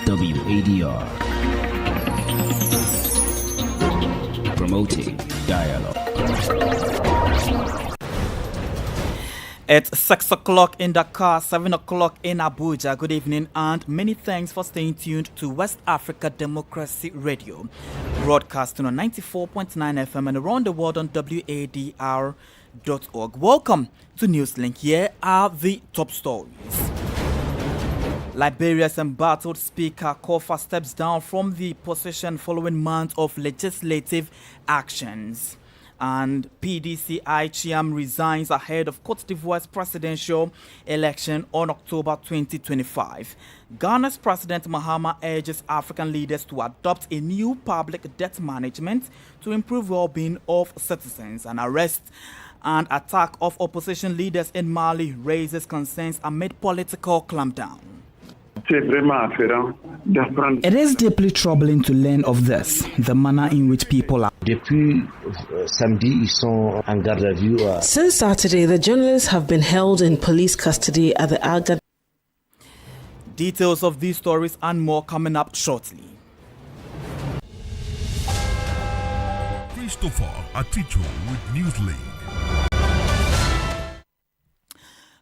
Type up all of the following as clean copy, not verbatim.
WADR, promoting dialogue. It's 6 o'clock in Dakar, 7 o'clock in Abuja. Good evening and many thanks for staying tuned to West Africa Democracy Radio, broadcasting on 94.9 FM and around the world on WADR.org. Welcome to Newslink. Here are the top stories. Liberia's embattled Speaker Kofa steps down from the position following months of legislative actions. And PDC Chiam resigns ahead of Côte d'Ivoire's presidential election on October 2025. Ghana's President Mahama urges African leaders to adopt a new public debt management to improve well-being of citizens. An arrest and attack of opposition leaders in Mali raises concerns amid political clampdown. It is deeply troubling to learn of this, the manner in which people are. Since Saturday, the journalists have been held in police custody at the Algad. Details of these stories and more coming up shortly. Christopher Aticho with Newslink.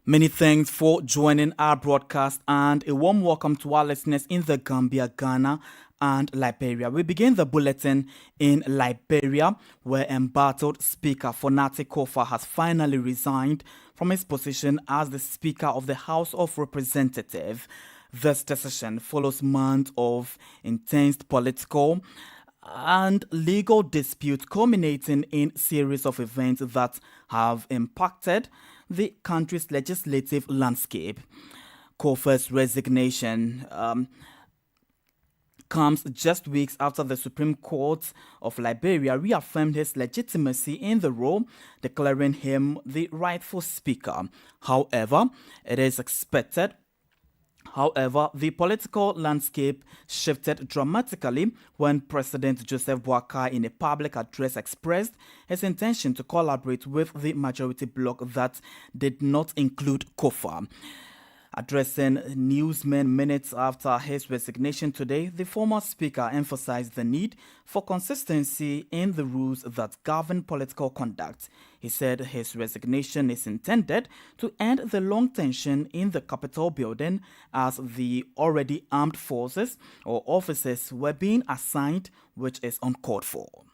Many thanks for joining our broadcast and a warm welcome to our listeners in the Gambia, Ghana, and Liberia. We begin the bulletin in Liberia, where embattled Speaker Fonati Kofa has finally resigned from his position as the Speaker of the House of Representatives. This decision follows months of intense political and legal disputes culminating in series of events that have impacted the country's legislative landscape. Kofa's resignation comes just weeks after the Supreme Court of Liberia reaffirmed his legitimacy in the role, declaring him the rightful speaker. However, the political landscape shifted dramatically when President Joseph Boakai, in a public address, expressed his intention to collaborate with the majority bloc that did not include Kofa. Addressing newsmen minutes after his resignation today, the former speaker emphasized the need for consistency in the rules that govern political conduct. He said his resignation is intended to end the long tension in the Capitol building as the already armed forces or officers were being assigned, which is uncalled for.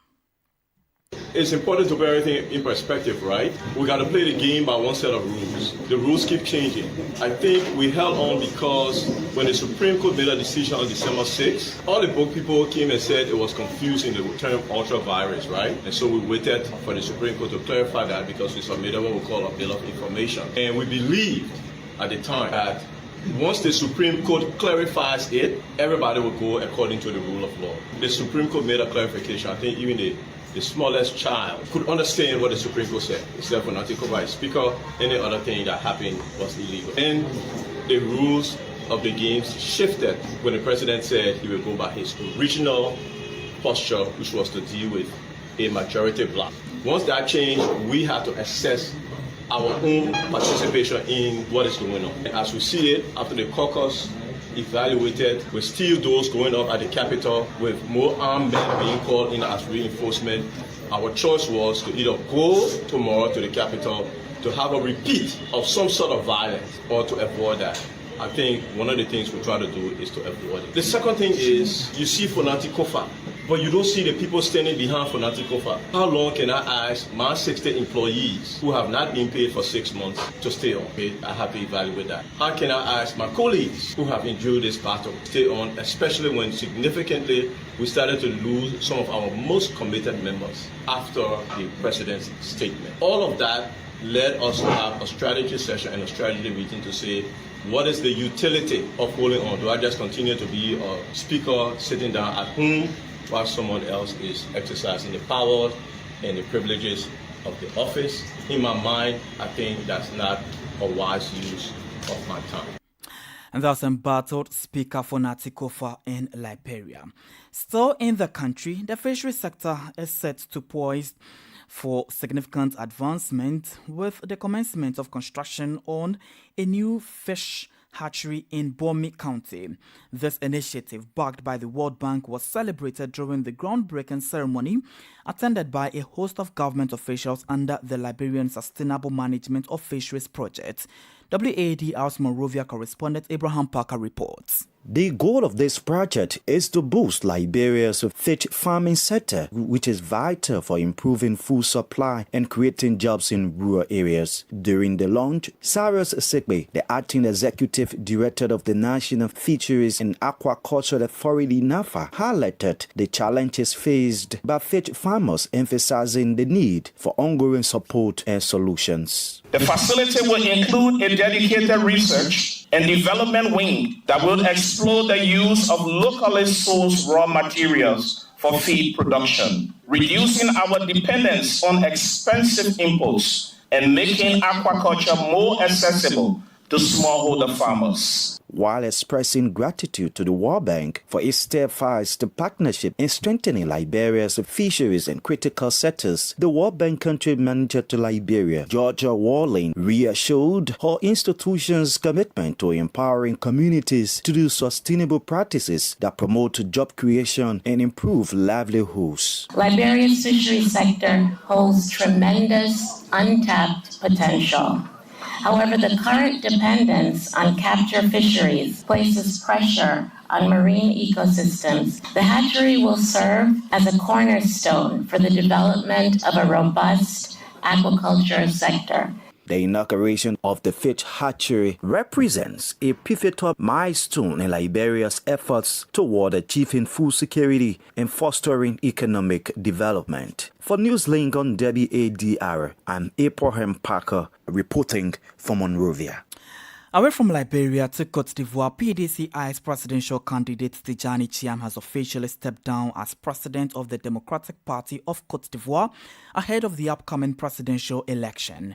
It's important to put everything in perspective, right? We got to play the game by one set of rules. The rules keep changing. I think we held on because when the Supreme Court made a decision on December 6th, all the book people came and said it was confusing, the term ultra-virus, right? And so we waited for the Supreme Court to clarify that because we submitted what we call a bill of information. And we believed at the time that once the Supreme Court clarifies it, everybody will go according to the rule of law. The Supreme Court made a clarification. I think even the smallest child could understand what the Supreme Court said, except for not taking over as speaker. Any other thing that happened was illegal. And the rules of the games shifted when the president said he would go by his original posture, which was to deal with a majority bloc. Once that changed, we had to assess our own participation in what is going on. And as we see it, after the caucus evaluated, with still those going up at the Capitol, with more armed men being called in as reinforcement, our choice was to either go tomorrow to the Capitol to have a repeat of some sort of violence or to avoid that. I think one of the things we try to do is to avoid it. The second thing is, you see Fonati Kofa, but you don't see the people standing behind Fonati Kofa. How long can I ask my 60 employees who have not been paid for 6 months to stay on? I have to evaluate that. How can I ask my colleagues who have endured this battle to stay on, especially when significantly we started to lose some of our most committed members after the president's statement? All of that led us to have a strategy session and a strategy meeting to say, what is the utility of holding on? Do I just continue to be a speaker sitting down at home while someone else is exercising the powers and the privileges of the office? In my mind, I think that's not a wise use of my time. And that's embattled Speaker Fonati Kofa in Liberia. Still in the country, the fishery sector is set to poised for significant advancement with the commencement of construction on a new fish hatchery in Bomi County. This initiative, backed by the World Bank, was celebrated during the groundbreaking ceremony attended by a host of government officials under the Liberian Sustainable Management of Fisheries Project. WADR's Monrovia correspondent Abraham Parker reports. The goal of this project is to boost Liberia's fish farming sector, which is vital for improving food supply and creating jobs in rural areas. During the launch, Cyrus Sikbe, the acting executive director of the National Fisheries and Aquaculture Authority (NAFA), highlighted the challenges faced by fish farmers, emphasizing the need for ongoing support and solutions. The facility will include a dedicated research and development wing that will explore the use of locally sourced raw materials for feed production, reducing our dependence on expensive imports and making aquaculture more accessible to smallholder farmers. While expressing gratitude to the World Bank for its steadfast partnership in strengthening Liberia's fisheries and critical sectors, the World Bank country manager to Liberia, Georgia Walling, reassured her institution's commitment to empowering communities to do sustainable practices that promote job creation and improve livelihoods. Liberia's fisheries sector holds tremendous untapped potential. However, the current dependence on capture fisheries places pressure on marine ecosystems. The hatchery will serve as a cornerstone for the development of a robust aquaculture sector. The inauguration of the fish hatchery represents a pivotal milestone in Liberia's efforts toward achieving food security and fostering economic development. For Newslink on WADR, I'm Abraham Parker reporting from Monrovia. Away from Liberia to Cote d'Ivoire, PDCI's presidential candidate Tijani Chiam has officially stepped down as president of the Democratic Party of Cote d'Ivoire ahead of the upcoming presidential election.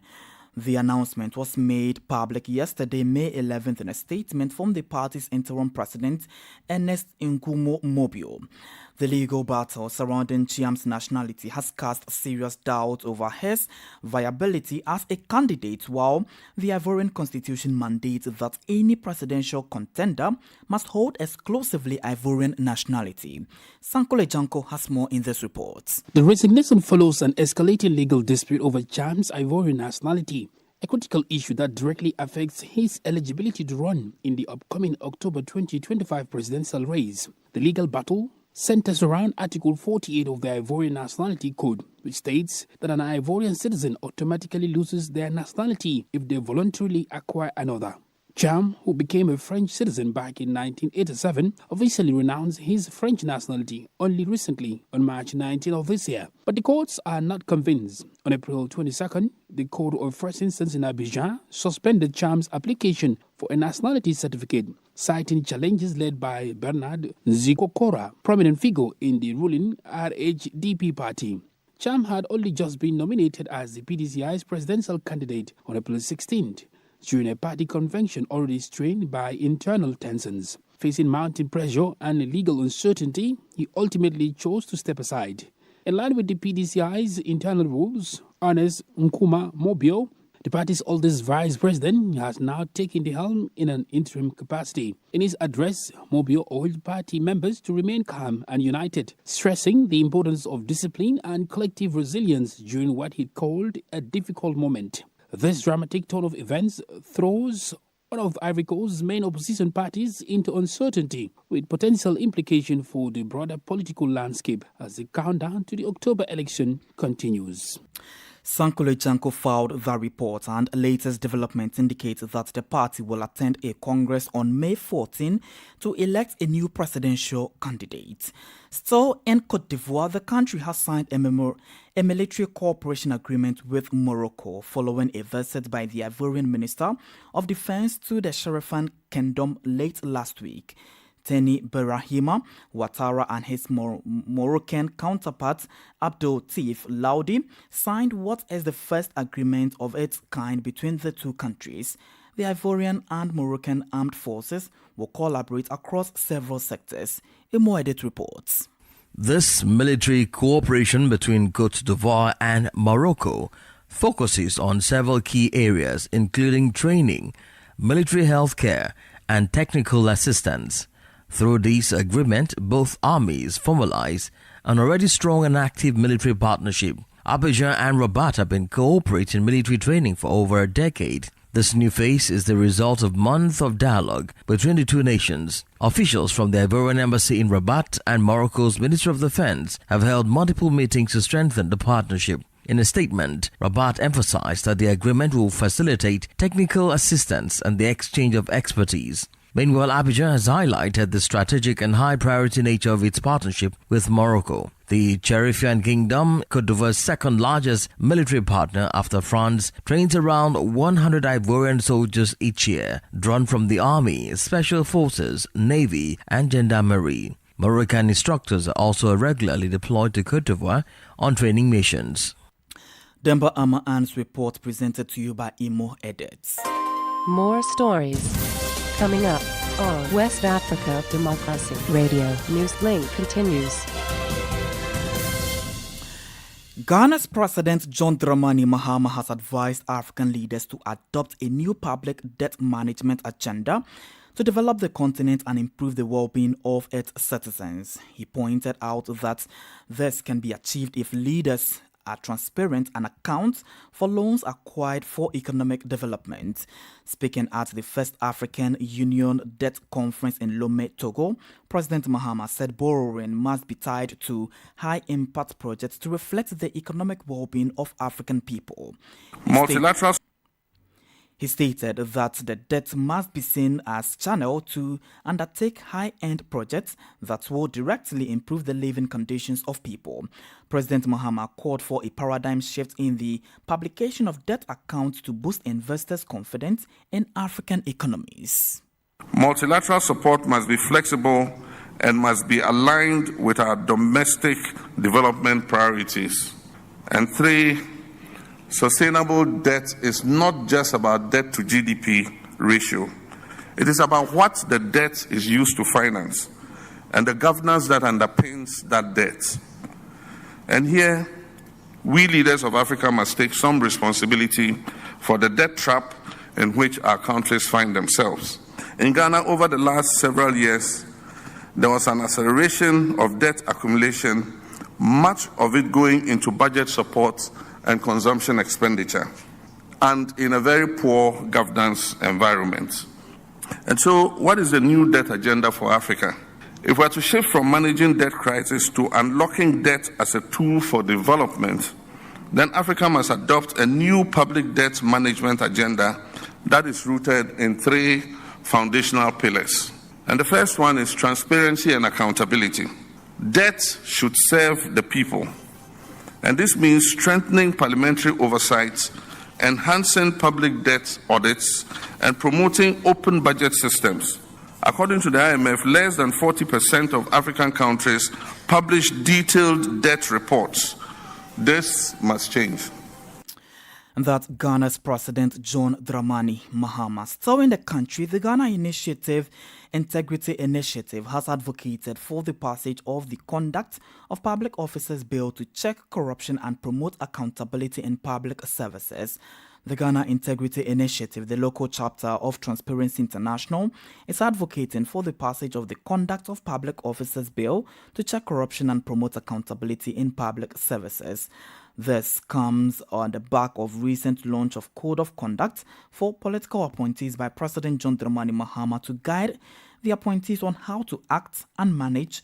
The announcement was made public yesterday, May 11th, in a statement from the party's interim president, Ernest Ngumo Mobio. The legal battle surrounding Chiam's nationality has cast serious doubt over his viability as a candidate, while the Ivorian constitution mandates that any presidential contender must hold exclusively Ivorian nationality. Sankole Janko has more in this report. The resignation follows an escalating legal dispute over Chiam's Ivorian nationality, a critical issue that directly affects his eligibility to run in the upcoming October 2025 presidential race. The legal battle centers around Article 48 of the Ivorian Nationality Code, which states that an Ivorian citizen automatically loses their nationality if they voluntarily acquire another. Chiam, who became a French citizen back in 1987, officially renounced his French nationality only recently on March 19 of this year. But the courts are not convinced. On April 22nd, the Court of First Instance in Abidjan suspended Chiam's application for a nationality certificate, citing challenges led by Bernard Zikokora, prominent figure in the ruling RHDP party. Chiam had only just been nominated as the PDCI's presidential candidate on April 16th, during a party convention already strained by internal tensions. Facing mounting pressure and legal uncertainty, he ultimately chose to step aside. In line with the PDCI's internal rules, Ernest Nkuma Mobio, the party's oldest vice president, has now taken the helm in an interim capacity. In his address, Mobio urged party members to remain calm and united, stressing the importance of discipline and collective resilience during what he called a difficult moment. This dramatic turn of events throws one of Ivory Coast's main opposition parties into uncertainty, with potential implication for the broader political landscape as the countdown to the October election continues. Sankole Janko filed the report, and latest developments indicate that the party will attend a congress on May 14 to elect a new presidential candidate. Still in Cote d'Ivoire, the country has signed a military cooperation agreement with Morocco following a visit by the Ivorian Minister of Defense to the Sherifan Kingdom late last week. Teni Berahima Ouattara and his Moroccan counterpart Abdel Tif Laudi signed what is the first agreement of its kind between the two countries. The Ivorian and Moroccan armed forces will collaborate across several sectors. Imoedit reports. This military cooperation between Cote d'Ivoire and Morocco focuses on several key areas, including training, military healthcare, and technical assistance. Through this agreement, both armies formalize an already strong and active military partnership. Abidjan and Rabat have been cooperating military training for over a decade. This new phase is the result of months of dialogue between the two nations. Officials from the Ivorian Embassy in Rabat and Morocco's Ministry of Defense have held multiple meetings to strengthen the partnership. In a statement, Rabat emphasized that the agreement will facilitate technical assistance and the exchange of expertise. Meanwhile, Abidjan has highlighted the strategic and high-priority nature of its partnership with Morocco. The Chérifian Kingdom, Côte d'Ivoire's second-largest military partner after France, trains around 100 Ivorian soldiers each year, drawn from the Army, Special Forces, Navy and Gendarmerie. Moroccan instructors are also regularly deployed to Côte d'Ivoire on training missions. Demba Ama-An's report presented to you by Imo Edits. More stories coming up on West Africa Democracy Radio. Newslink continues. Ghana's President John Dramani Mahama has advised African leaders to adopt a new public debt management agenda to develop the continent and improve the well-being of its citizens. He pointed out that this can be achieved if leaders are transparent and account for loans acquired for economic development. Speaking at the first African Union Debt Conference in Lomé, Togo, President Mahama said borrowing must be tied to high-impact projects to reflect the economic well-being of African people. He stated that the debt must be seen as channel to undertake high-end projects that will directly improve the living conditions of people. President Mahama called for a paradigm shift in the publication of debt accounts to boost investors' confidence in African economies. Multilateral support must be flexible and must be aligned with our domestic development priorities. And 3, sustainable debt is not just about debt to GDP ratio. It is about what the debt is used to finance and the governance that underpins that debt. And here, we leaders of Africa must take some responsibility for the debt trap in which our countries find themselves. In Ghana, over the last several years, there was an acceleration of debt accumulation, much of it going into budget support and consumption expenditure, and in a very poor governance environment. And so, what is the new debt agenda for Africa? If we're to shift from managing debt crisis to unlocking debt as a tool for development, then Africa must adopt a new public debt management agenda that is rooted in 3 foundational pillars. And the first one is transparency and accountability. Debt should serve the people. And this means strengthening parliamentary oversight, enhancing public debt audits, and promoting open budget systems. According to the IMF, less than 40% of African countries publish detailed debt reports. This must change. And that's Ghana's President John Dramani Mahama. Still in the country, the Ghana Integrity Initiative has advocated for the passage of the Conduct of Public Officers Bill to check corruption and promote accountability in public services. The Ghana Integrity Initiative, the local chapter of Transparency International, is advocating for the passage of the Conduct of Public Officers Bill to check corruption and promote accountability in public services. This comes on the back of recent launch of Code of Conduct for political appointees by President John Dramani Mahama to guide the appointees on how to act and manage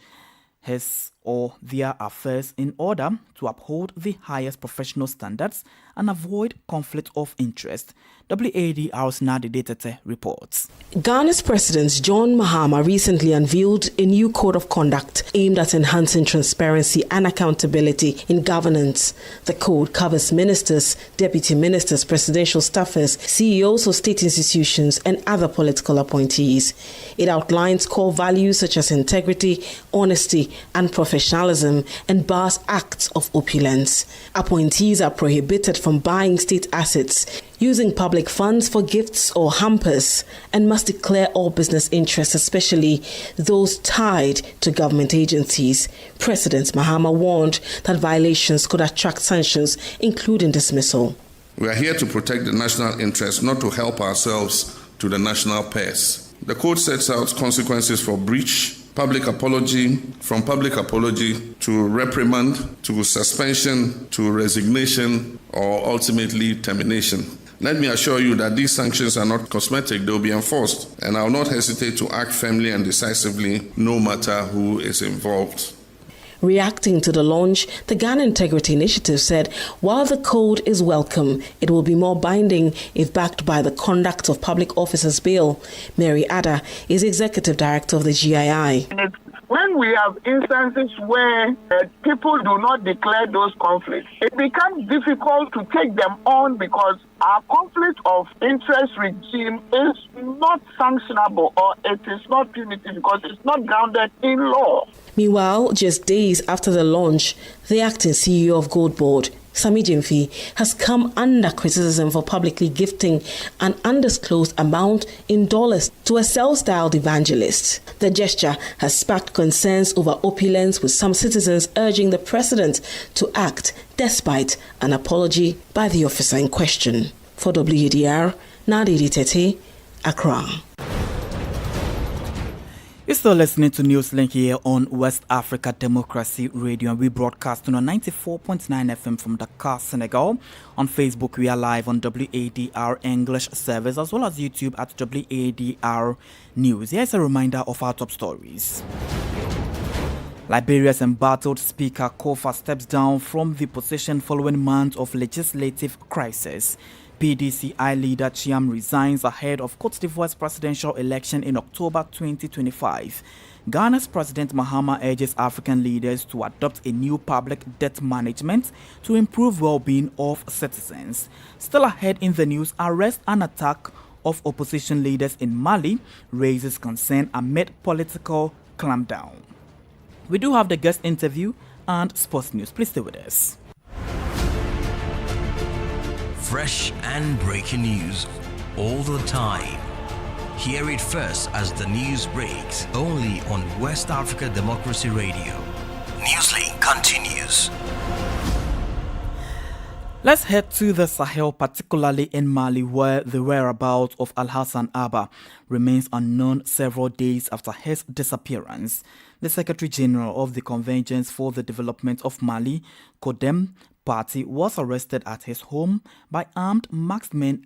his or their affairs in order to uphold the highest professional standards and avoid conflict of interest. WADR's Nadi Detete reports. Ghana's President John Mahama recently unveiled a new code of conduct aimed at enhancing transparency and accountability in governance. The code covers ministers, deputy ministers, presidential staffers, CEOs of state institutions, and other political appointees. It outlines core values such as integrity, honesty, and professionalism, and bars acts of opulence. Appointees are prohibited from buying state assets, using public funds for gifts or hampers, and must declare all business interests, especially those tied to government agencies. President Mahama warned that violations could attract sanctions, including dismissal. We are here to protect the national interest, not to help ourselves to the national purse. The code sets out consequences for breach, public apology, from public apology to reprimand, to suspension, to resignation, or ultimately termination. Let me assure you that these sanctions are not cosmetic, they will be enforced, and I will not hesitate to act firmly and decisively no matter who is involved. Reacting to the launch, the Ghana Integrity Initiative said while the code is welcome, it will be more binding if backed by the Conduct of Public Officers Bill. Mary Wadr is Executive Director of the GII. When we have instances where people do not declare those conflicts, it becomes difficult to take them on because our conflict of interest regime is not sanctionable, or it is not punitive because it's not grounded in law. Meanwhile, just days after the launch, the acting CEO of Gold Board, Sami Jimfi, has come under criticism for publicly gifting an undisclosed amount in dollars to a self-styled evangelist. The gesture has sparked concerns over opulence, with some citizens urging the president to act despite an apology by the officer in question. For WADR, Nadiri Tete, Accra. You're still listening to Newslink here on West Africa Democracy Radio, and we broadcast on 94.9 FM from Dakar, Senegal. On Facebook, we are live on WADR English service, as well as YouTube at WADR News. Here's a reminder of our top stories. Liberia's embattled Speaker Kofa steps down from the position following months of legislative crisis. PDCI leader Chiam resigns ahead of Côte d'Ivoire's presidential election in October 2025. Ghana's President Mahama urges African leaders to adopt a new public debt management to improve well-being of citizens. Still ahead in the news, arrest and attack of opposition leaders in Mali raises concern amid political clampdown. We do have the guest interview and sports news. Please stay with us. Fresh and breaking news all the time. Hear it first as the news breaks, only on West Africa Democracy Radio. Newslink continues. Let's head to the Sahel, particularly in Mali, where the whereabouts of Al-Hassan Abba remains unknown several days after his disappearance. The Secretary General of the Convergence for the Development of Mali, CODEM Party, was arrested at his home by armed marksmen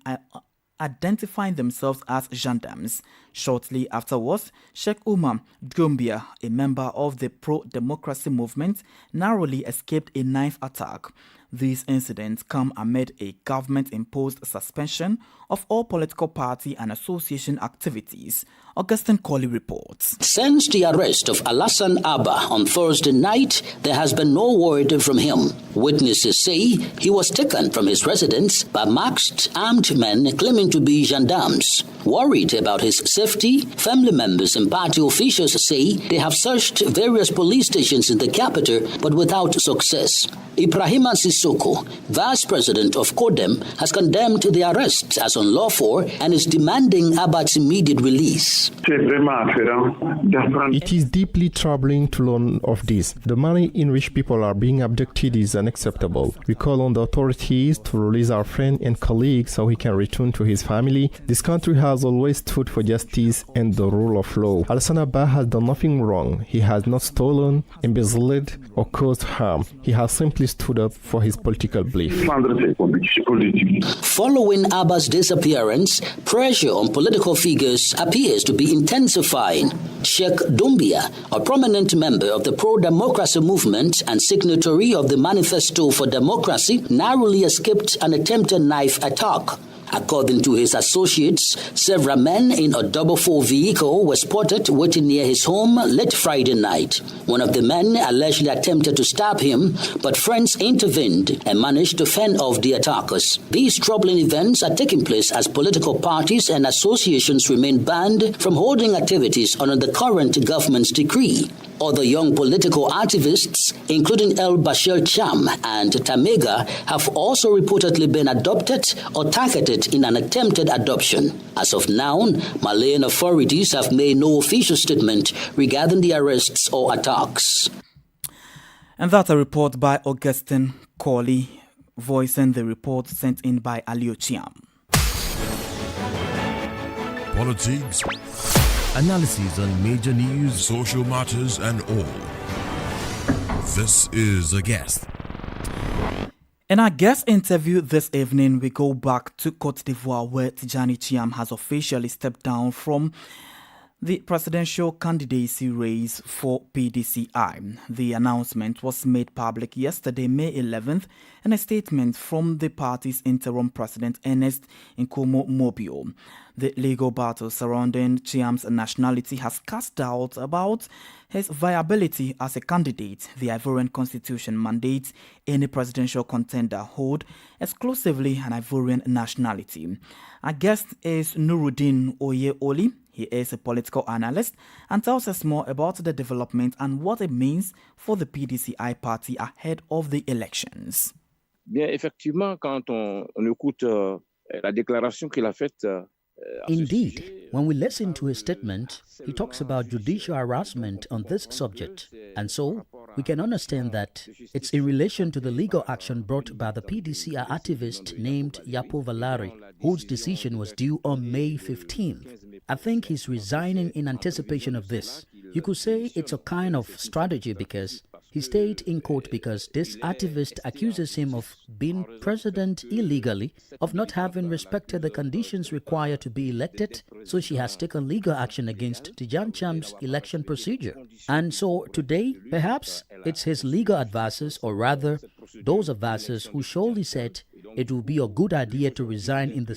identifying themselves as gendarmes. Shortly afterwards, Sheikh Umar Doumbia, a member of the pro-democracy movement, narrowly escaped a knife attack. These incidents come amid a government-imposed suspension of all political party and association activities. Augustine Colley reports. Since the arrest of Al-Hassan Abba on Thursday night, there has been no word from him. Witnesses say he was taken from his residence by masked armed men claiming to be gendarmes. Worried about his safety, family members and party officials say they have searched various police stations in the capital but without success. Ibrahima Sissoko, Vice President of CODEM, has condemned the arrest as unlawful and is demanding Abba's immediate release. It is deeply troubling to learn of this. The manner in which people are being abducted is unacceptable. We call on the authorities to release our friend and colleague so he can return to his family. This country has always stood for justice and the rule of law. Al-Hassan Abba has done nothing wrong. He has not stolen, embezzled, or caused harm. He has simply stood up for his political belief. Following Abba's disappearance, pressure on political figures appears to be intensifying. Sheikh Doumbia, a prominent member of the pro-democracy movement and signatory of the Manifesto for Democracy, narrowly escaped an attempted knife attack. According to his associates, several men in a double-four vehicle were spotted waiting near his home late Friday night. One of the men allegedly attempted to stab him, but friends intervened and managed to fend off the attackers. These troubling events are taking place as political parties and associations remain banned from holding activities under the current government's decree. Other young political activists, including El Bashir Cham and Tamega, have also reportedly been adopted or targeted in an attempted adoption. As of now, Malian authorities have made no official statement regarding the arrests or attacks. And that's a report by Augustine Colley, voicing the report sent in by Alio Chiam. Politics analysis on major news, social matters, and all. This is A Guest. In our guest interview this evening, we go back to Côte d'Ivoire, where Tijani Chiam has officially stepped down from the presidential candidacy race for PDCI. The announcement was made public yesterday, May 11th, in a statement from the party's interim president, Ernest Nkomo Mobio. The legal battle surrounding Chiam's nationality has cast doubt about his viability as a candidate. The Ivorian constitution mandates any presidential contender hold exclusively an Ivorian nationality. Our guest is Nuruddin Oye-Oli. He is a political analyst and tells us more about the development and what it means for the PDCI party ahead of the elections. Bien, effectivement, quand on écoute la déclaration qu'il a faite. Indeed, when we listen to his statement, he talks about judicial harassment on this subject. And so, we can understand that it's in relation to the legal action brought by the PDCI activist named Yapo Valari, whose decision was due on May 15th. I think he's resigning in anticipation of this. You could say it's a kind of strategy because he stayed in court because this activist accuses him of being president illegally, of not having respected the conditions required to be elected, so she has taken legal action against Tijani Chiam's election procedure. And so today, perhaps it's his legal advisors, or rather those advisors who surely said it would be a good idea to resign in the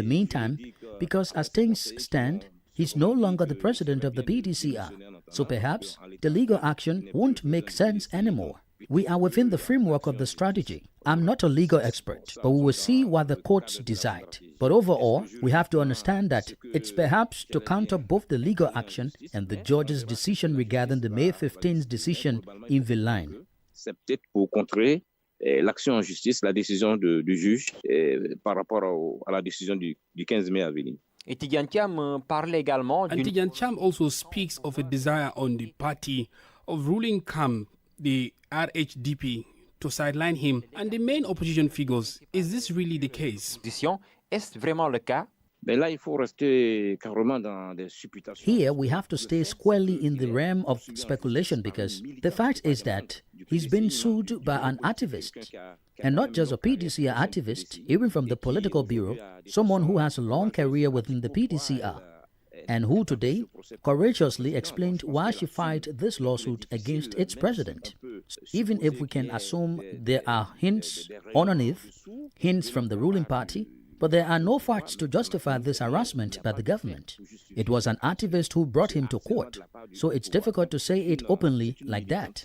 meantime, because as things stand, he's no longer the president of the PDCI. So perhaps the legal action won't make sense anymore. We are within the framework of the strategy. I'm not a legal expert, but we will see what the courts decide. But overall, we have to understand that it's perhaps to counter both the legal action and the judge's decision regarding the May 15th decision in the line. C'est peut-être pour contrer l'action en justice, la décision du juge par rapport à la décision du 15 mai à venir. And Tijani Chiam also speaks of a desire on the party of ruling camp, the RHDP, to sideline him and the main opposition figures. Is this really the case? Here we have to stay squarely in the realm of speculation because the fact is that he's been sued by an activist, and not just a PDCI activist, even from the political bureau, someone who has a long career within the PDCI, and who today courageously explained why she filed this lawsuit against its president. Even if we can assume there are hints underneath, hints from the ruling party, but there are no facts to justify this harassment by the government. It was an activist who brought him to court, so it's difficult to say it openly like that.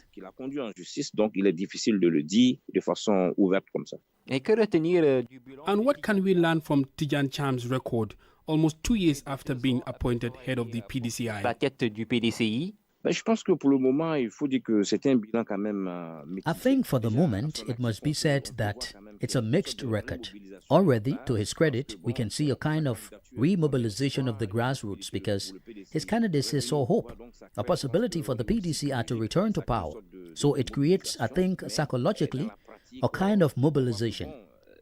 And what can we learn from Tijani Chiam's record almost 2 years after being appointed head of the PDCI? I think for the moment, it must be said that it's a mixed record. Already, to his credit, we can see a kind of remobilization of the grassroots because his candidacy saw hope, a possibility for the PDCI to return to power. So it creates, I think, psychologically, a kind of mobilization.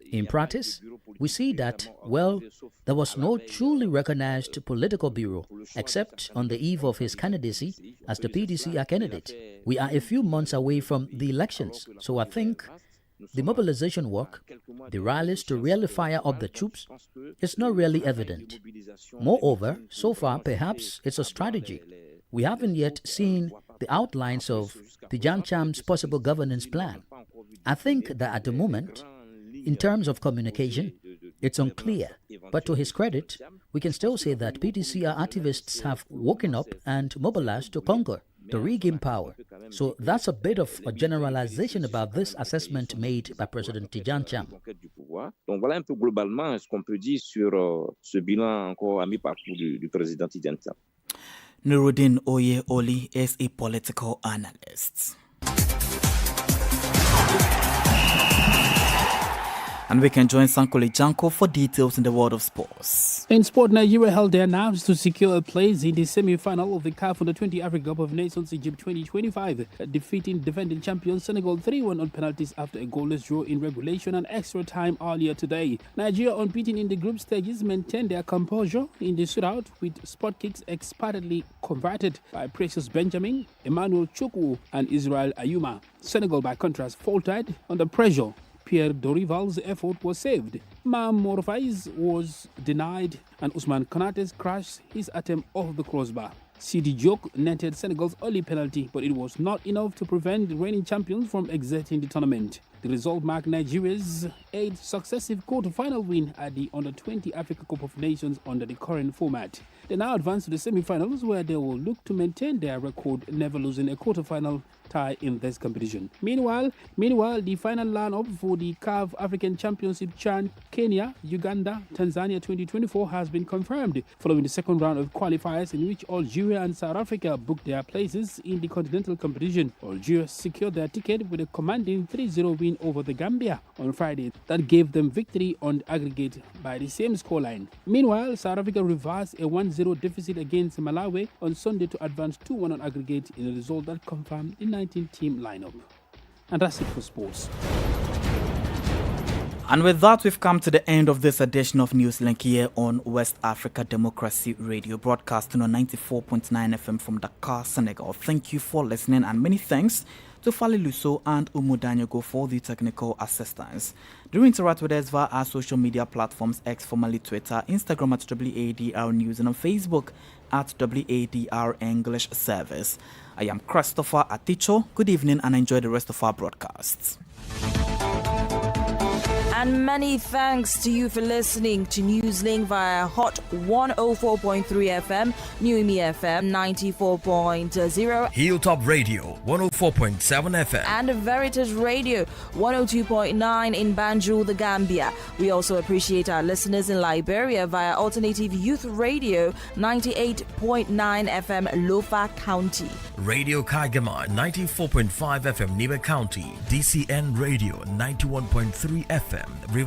In practice, we see that, well, there was no truly recognized political bureau except on the eve of his candidacy as the PDCI candidate. We are a few months away from the elections, so I think the mobilization work, the rallies to really fire up the troops, is not really evident. Moreover, so far, perhaps it's a strategy. We haven't yet seen the outlines of Tijani Chiam's possible governance plan. I think that at the moment, in terms of communication, it's unclear. But to his credit, we can still say that PDCI activists have woken up and mobilized to conquer, to regain power. So that's a bit of a generalization about this assessment made by President Tijani Chiam. Donc voilà un peu globalement ce qu'on peut dire sur ce bilan encore à mi-parcours du président Tijani Chiam. Nuruddin Oye-Oli is a political analyst. And we can join Sankole Janko for details in the world of sports. In sport, Nigeria held their nerves to secure a place in the semi-final of the CAF Under-20 Africa Cup of Nations Egypt 2025, defeating defending champions Senegal 3-1 on penalties after a goalless draw in regulation and extra time earlier today. Nigeria, unbeaten in the group stages, maintained their composure in the shootout with spot kicks expertly converted by Precious Benjamin, Emmanuel Chukwu and Israel Ayuma. Senegal, by contrast, faltered under pressure. Pierre Dorival's effort was saved. Mam Morfai's was denied and Usman Konate's crashed his attempt off the crossbar. Sidi Diop netted Senegal's early penalty, but it was not enough to prevent the reigning champions from exiting the tournament. The result marked Nigeria's 8th successive quarter-final win at the Under-20 Africa Cup of Nations under the current format. They now advance to the semi-finals, where they will look to maintain their record, never losing a quarter-final tie in this competition. Meanwhile, the final lineup for the CAF African Championship CHAN Kenya, Uganda, Tanzania 2024 has been confirmed following the second round of qualifiers in which Algeria and South Africa booked their places in the continental competition. Algeria secured their ticket with a commanding 3-0 win over the Gambia on Friday that gave them victory on aggregate by the same scoreline. Meanwhile, South Africa reversed a 1-0 deficit against Malawi on Sunday to advance 2-1 on aggregate in a result that confirmed the 19-team lineup. And that's it for sports. And with that, we've come to the end of this edition of Newslink here on West Africa Democracy Radio, broadcasting on 94.9 FM from Dakar, Senegal. Thank you for listening, and many thanks to Fali Luso and Umu Danyogo for the technical assistance. Do interact with us via our social media platforms, X, formerly Twitter, Instagram at WADR News, and on Facebook at WADR English Service. I am Christopher Aticho. Good evening and enjoy the rest of our broadcasts. And many thanks to you for listening to Newslink via Hot 104.3 FM, New Me FM 94.0, Hilltop Radio 104.7 FM, and Veritas Radio 102.9 in Banjul, the Gambia. We also appreciate our listeners in Liberia via Alternative Youth Radio 98.9 FM, Lofa County, Radio Kaigama 94.5 FM, Nibe County, DCN Radio 91.3 FM, River